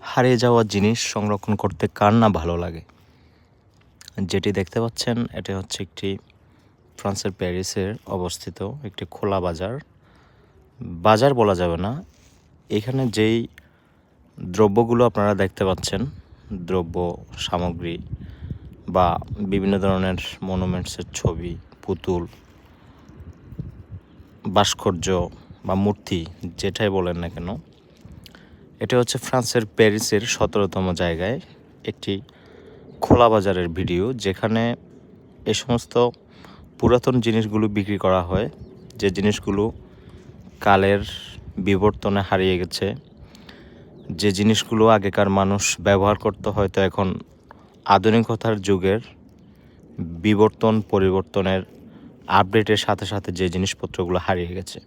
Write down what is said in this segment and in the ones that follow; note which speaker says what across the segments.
Speaker 1: হারিয়ে যাওয়া জিনিস সংরক্ষণ করতে কার না ভালো লাগে। যেটি দেখতে পাচ্ছেন এটা হচ্ছে একটি ফ্রান্সের প্যারিসের অবস্থিত একটি খোলা বাজার। বাজার বলা যাবে না, এখানে যেই দ্রব্যগুলো আপনারা দেখতে পাচ্ছেন, দ্রব্য সামগ্রী বা বিভিন্ন ধরনের মনুমেন্টসের ছবি, পুতুল, ভাস্কর্য বা মূর্তি, যেটাই বলেন না কেন, এটা হচ্ছে ফ্রান্সের প্যারিসের 17তম জায়গায় একটি খোলা বাজারের ভিডিও, যেখানে এ সমস্ত পুরাতন জিনিসগুলো বিক্রি করা হয়, যে জিনিসগুলো কালের বিবর্তনে হারিয়ে গেছে, যে জিনিসগুলো আগেকার মানুষ ব্যবহার করতে হয়তো এখন আধুনিকতার যুগের পরিবর্তনের আপডেটের সাথে সাথে যে জিনিসপত্রগুলো হারিয়ে গেছে।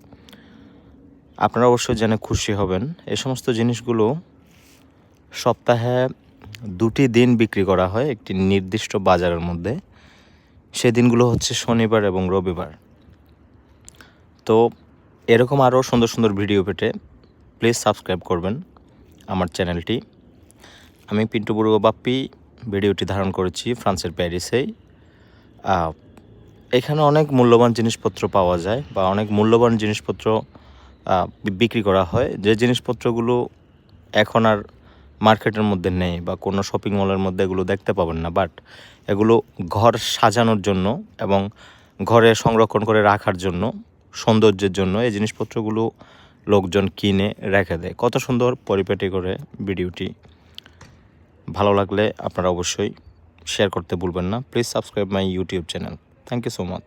Speaker 1: আপনারা অবশ্যই জেনে খুশি হবেন, এই সমস্ত জিনিসগুলো সপ্তাহে 2টি দিন বিক্রি করা হয় একটি নির্দিষ্ট বাজারের মধ্যে। সেই দিনগুলো হচ্ছে শনিবার এবং রবিবার। তো এরকম আরও সুন্দর সুন্দর ভিডিও পেতে প্লিজ সাবস্ক্রাইব করবেন আমার চ্যানেলটি। আমি পিন্টু বড়ুয়া বাপ্পি ভিডিওটি ধারণ করেছি ফ্রান্সের প্যারিসেই। এখানে অনেক মূল্যবান জিনিসপত্র পাওয়া যায় বা অনেক মূল্যবান জিনিসপত্র বিক্রি করা হয়, যে জিনিসপত্রগুলো এখন আর মার্কেটের মধ্যে নেই বা কোনো শপিং মলের মধ্যে এগুলো দেখতে পাবেন না, বাট এগুলো ঘর সাজানোর জন্য এবং ঘরে সংরক্ষণ করে রাখার জন্য, সৌন্দর্যের জন্য এই জিনিসপত্রগুলো লোকজন কিনে রেখে দেয়। কত সুন্দর পরিপাটি করে ভিডিওটি। ভালো লাগলে আপনারা অবশ্যই শেয়ার করতে ভুলবেন না। Please subscribe my YouTube channel. Thank you so much.